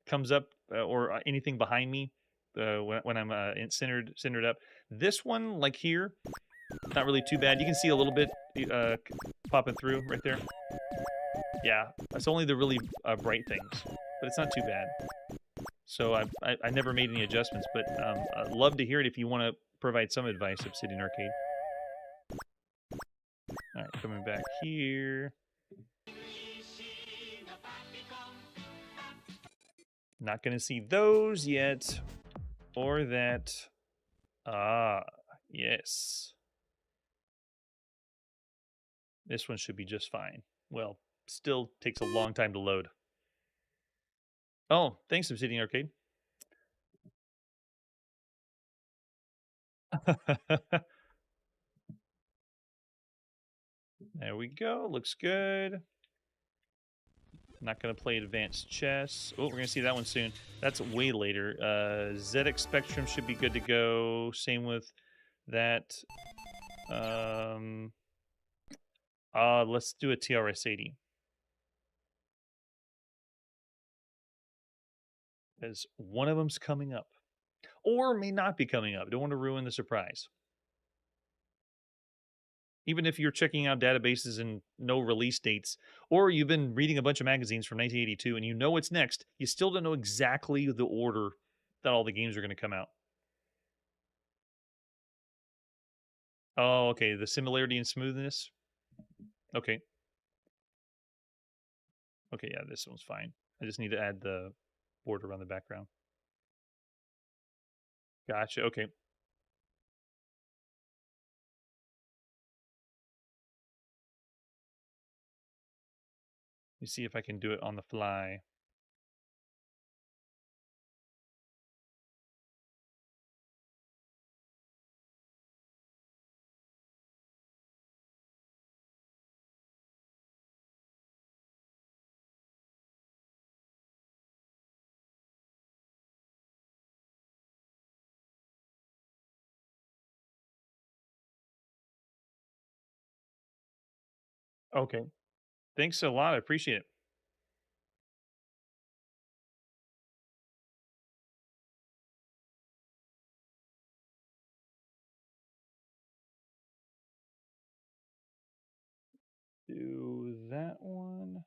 comes up or anything behind me when I'm centered up. This one, like here, not really too bad. You can see a little bit popping through right there. Yeah, it's only the really bright things, but it's not too bad. So I never made any adjustments, but I'd love to hear it if you want to provide some advice, Obsidian Arcade. All right, coming back here. Not going to see those yet. Or that. Ah, yes. This one should be just fine. Well, still takes a long time to load. Oh, thanks, Obsidian Arcade. There we go. Looks good. Not going to play advanced chess. Oh, we're going to see that one soon. That's way later. ZX Spectrum should be good to go. Same with that. Let's do a TRS-80. Because one of them's coming up. Or may not be coming up. Don't want to ruin the surprise. Even if you're checking out databases and no release dates, or you've been reading a bunch of magazines from 1982 and you know what's next, you still don't know exactly the order that all the games are going to come out. Oh, okay. The similarity and smoothness. Okay. Okay, yeah, this one's fine. I just need to add the border around the background. Gotcha. Okay. Let me see if I can do it on the fly. Okay. Thanks a lot. I appreciate it. Do that one.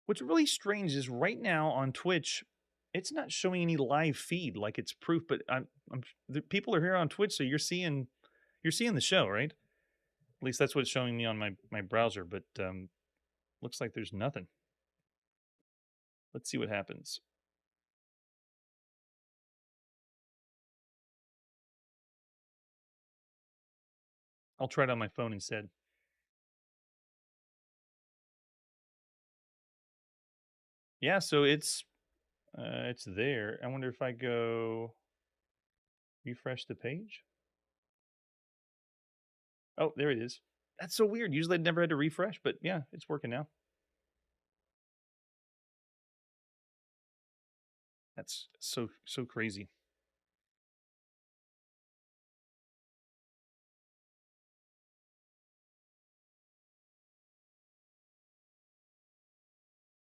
What's really strange is right now on Twitch, it's not showing any live feed like it's proof, but the people are here on Twitch, so you're seeing the show, right? At least that's what it's showing me on my browser, but looks like there's nothing. Let's see what happens. I'll try it on my phone instead. Yeah, so it's there. I wonder if I go refresh the page. Oh, there it is. That's so weird. Usually I'd never had to refresh, but yeah, it's working now. That's so crazy.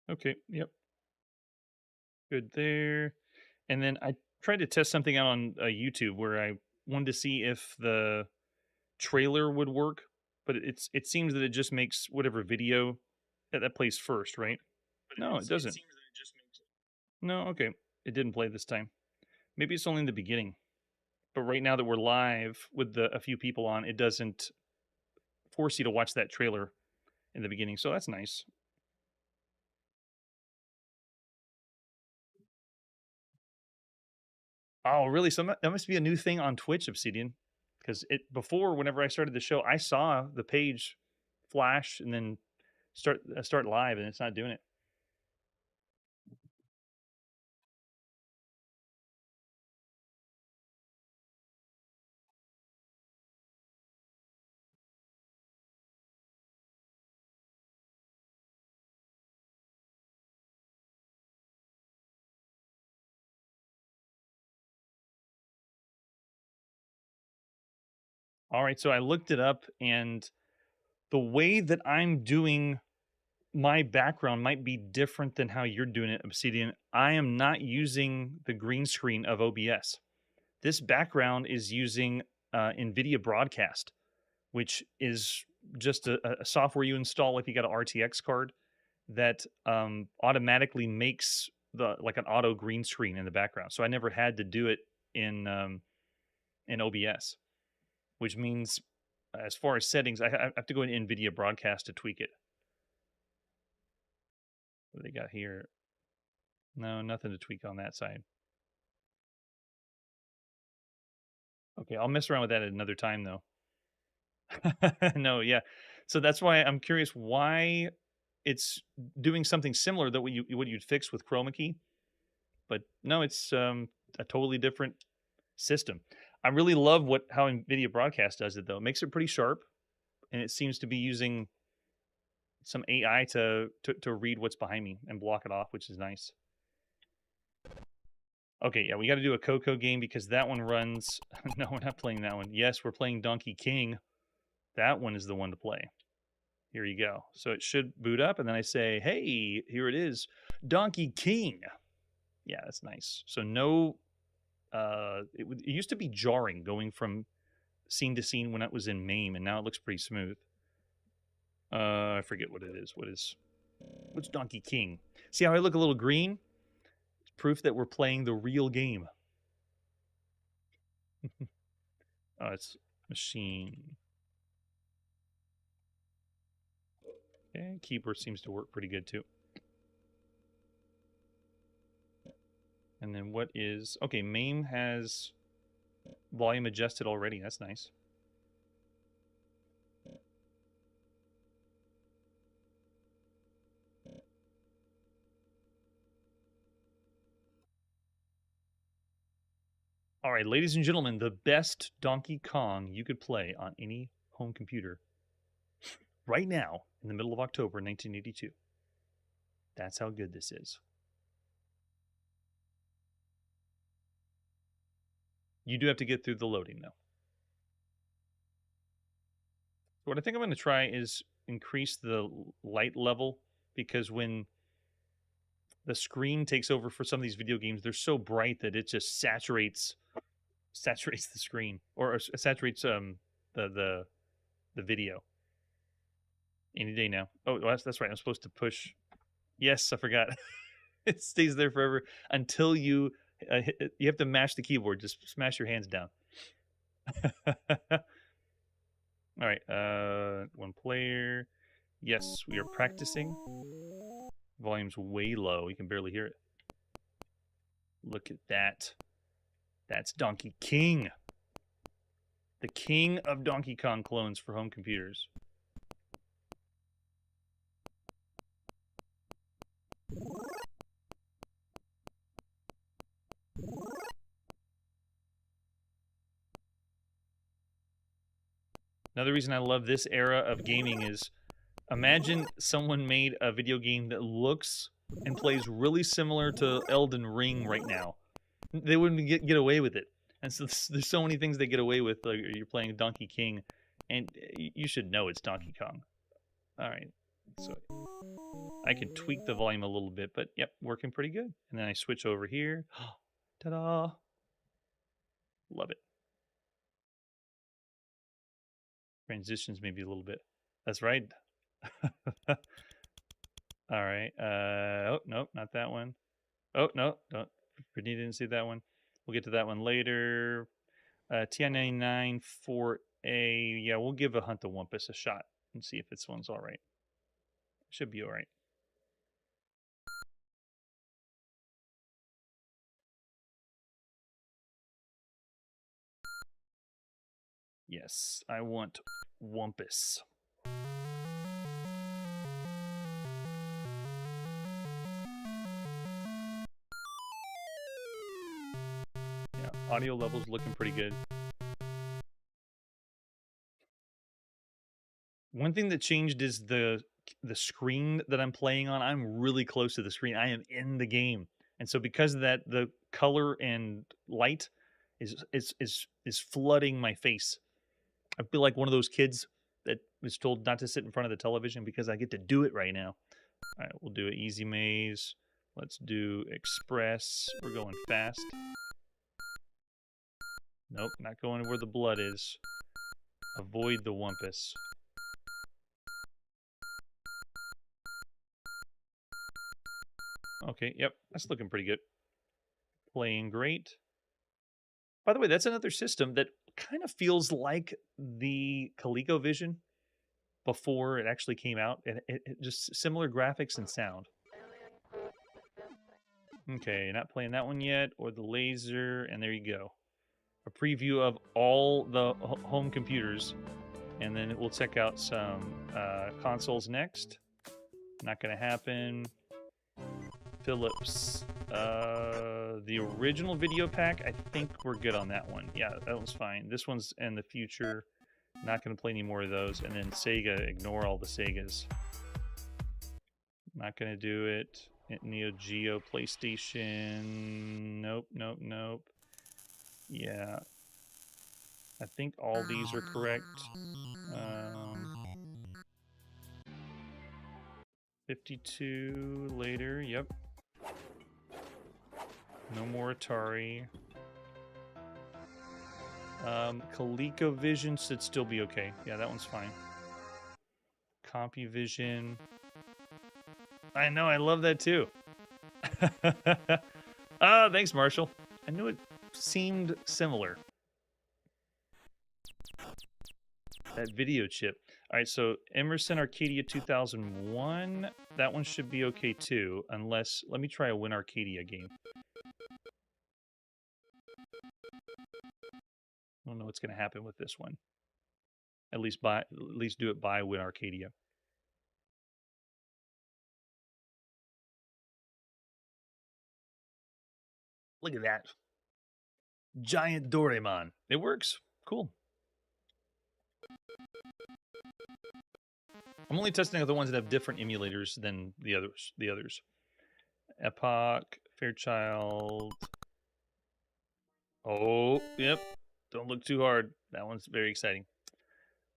Okay, yep. Good there. And then I tried to test something out on YouTube where I wanted to see if the trailer would work, but it seems that it just makes whatever video that plays first, right? No, it doesn't. No, okay. It didn't play this time. Maybe it's only in the beginning. But right now that we're live with a few people on, it doesn't force you to watch that trailer in the beginning. So that's nice. Oh, really? So that must be a new thing on Twitch, Obsidian. Because before, whenever I started the show, I saw the page flash and then start live, and it's not doing it. All right, so I looked it up, and the way that I'm doing my background might be different than how you're doing it, Obsidian. I am not using the green screen of OBS. This background is using NVIDIA Broadcast, which is just a software you install if you got an RTX card that automatically makes like an auto green screen in the background. So I never had to do it in OBS, which means as far as settings, I have to go in NVIDIA Broadcast to tweak it. What do they got here? No, nothing to tweak on that side. Okay, I'll mess around with that at another time, though. No, yeah. So that's why I'm curious why it's doing something similar that what you'd fix with chroma key, but no, it's a totally different system. I really love how NVIDIA Broadcast does it, though. It makes it pretty sharp, and it seems to be using some AI to read what's behind me and block it off, which is nice. Okay, yeah, we got to do a Coco game because that one runs. No, we're not playing that one. Yes, we're playing Donkey King. That one is the one to play. Here you go. So it should boot up, and then I say, hey, here it is, Donkey King. Yeah, that's nice. So no, it used to be jarring going from scene to scene when it was in MAME, and now it looks pretty smooth. I forget what it is. What's Donkey King? See how I look a little green? It's proof that we're playing the real game. Oh, it's machine. Okay, keyboard seems to work pretty good too. And then what is... Okay, MAME has volume adjusted already. That's nice. All right, ladies and gentlemen, the best Donkey Kong you could play on any home computer right now in the middle of October 1982. That's how good this is. You do have to get through the loading, though. What I think I'm going to try is increase the light level, because when the screen takes over for some of these video games, they're so bright that it just saturates the screen, or saturates the video. Any day now. Oh, that's right. I'm supposed to push. Yes, I forgot. It stays there forever until you have to mash the keyboard. Just smash your hands down. All right, one player. Yes, we are practicing. Volume's way low. You can barely hear it. Look at that. That's Donkey King. The king of Donkey Kong clones for home computers. Another reason I love this era of gaming is, imagine someone made a video game that looks and plays really similar to Elden Ring right now. They wouldn't get away with it. And so there's so many things they get away with. Like you're playing Donkey King, and you should know it's Donkey Kong. All right. So I can tweak the volume a little bit, but yep, working pretty good. And then I switch over here. Ta-da! Love it. Transitions maybe a little bit. That's right. All right. Oh, nope, not that one. Oh, no, don't. Brittany didn't see that one. We'll get to that one later. TI-99 4A. Yeah, we'll give a Hunt the Wumpus a shot and see if this one's all right. Should be all right. Yes, I want Wumpus. Yeah, audio levels looking pretty good. One thing that changed is the screen that I'm playing on. I'm really close to the screen. I am in the game, and so because of that, the color and light is flooding my face. I feel like one of those kids that was told not to sit in front of the television because I get to do it right now. All right, we'll do an easy maze. Let's do express. We're going fast. Nope, not going where the blood is. Avoid the Wumpus. Okay, yep, that's looking pretty good. Playing great. By the way, that's another system that kind of feels like the ColecoVision before it actually came out. It just similar graphics and sound. Okay, not playing that one yet, or the laser, and there you go. A preview of all the home computers, and then we'll check out some consoles next. Not going to happen. Philips. The original video pack, I think we're good on that one. Yeah, that one's fine. This one's in the future. Not going to play any more of those. And then Sega, ignore all the Segas. Not going to do it. Neo Geo, PlayStation. Nope, nope, nope. Yeah. I think all these are correct. 52 later, yep. No more Atari. ColecoVision should still be okay. Yeah, that one's fine. CompuVision. I know, I love that too. Ah, thanks, Marshall. I knew it seemed similar. That video chip. All right, so Emerson Arcadia 2001. That one should be okay too, unless... Let me try a Win Arcadia game. I don't know what's going to happen with this one. At least do it by Win Arcadia. Look at that. Giant Doraemon. It works. Cool. I'm only testing out the ones that have different emulators than the others. Epoch, Fairchild. Oh, yep. Don't look too hard. That one's very exciting.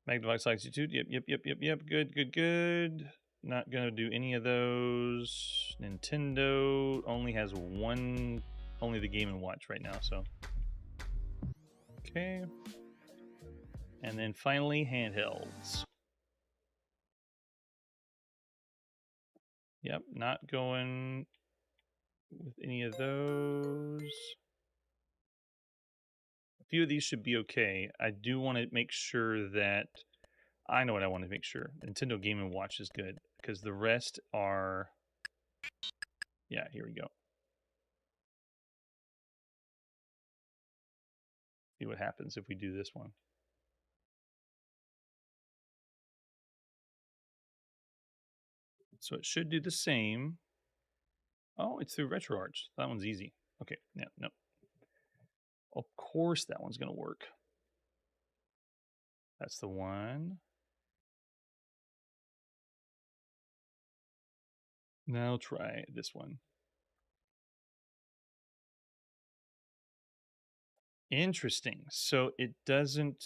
Magnavox Altitude. Yep. Good. Not gonna do any of those. Nintendo only has only the Game & Watch right now, so. Okay. And then finally, handhelds. Yep, not going with any of those. A few of these should be okay. I do want to make sure that... I know what I want to make sure. Nintendo Game & Watch is good, because the rest are... Yeah, here we go. See what happens if we do this one. So it should do the same. Oh, it's through RetroArch. That one's easy. Okay, yeah, no. Of course that one's going to work. That's the one. Now try this one. Interesting. So it doesn't...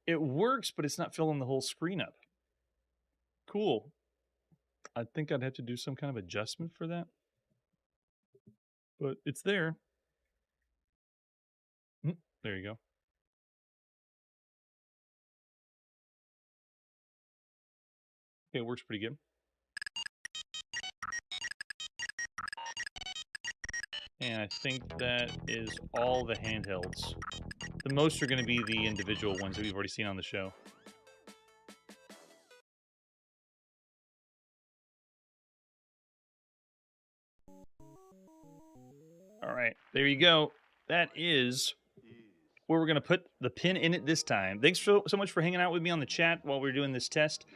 It works, but it's not filling the whole screen up. Cool. I think I'd have to do some kind of adjustment for that. But it's there. There you go. Okay, it works pretty good. And I think that is all the handhelds. The most are going to be the individual ones that we've already seen on the show. All right, there you go. That is where we're going to put the pin in it this time. Thanks so much for hanging out with me on the chat while we were doing this test.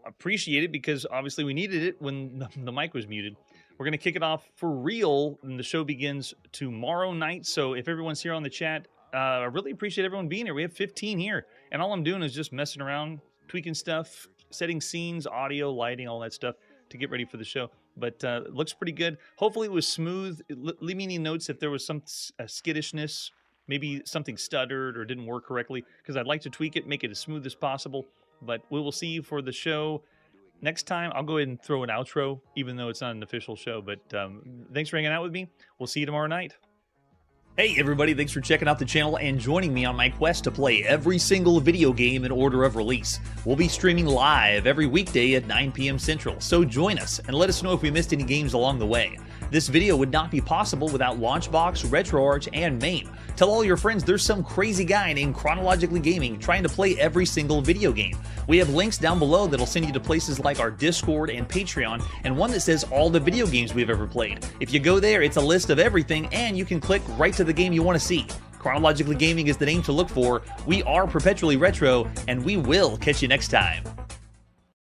Appreciate it because obviously we needed it when the mic was muted. We're going to kick it off for real, and the show begins tomorrow night. So if everyone's here on the chat, I really appreciate everyone being here. We have 15 here, and all I'm doing is just messing around, tweaking stuff, setting scenes, audio, lighting, all that stuff to get ready for the show. But it looks pretty good. Hopefully it was smooth. Leave me any notes if there was some skittishness, maybe something stuttered or didn't work correctly, because I'd like to tweak it, make it as smooth as possible. But we will see you for the show next time. I'll go ahead and throw an outro, even though it's not an official show. But thanks for hanging out with me. We'll see you tomorrow night. Hey everybody, thanks for checking out the channel and joining me on my quest to play every single video game in order of release. We'll be streaming live every weekday at 9 p.m. Central, so join us and let us know if we missed any games along the way. This video would not be possible without Launchbox, RetroArch, and MAME. Tell all your friends there's some crazy guy named Chronologically Gaming trying to play every single video game. We have links down below that'll send you to places like our Discord and Patreon, and one that says all the video games we've ever played. If you go there, it's a list of everything, and you can click right to the game you want to see. Chronologically Gaming is the name to look for. We are perpetually retro, and we will catch you next time.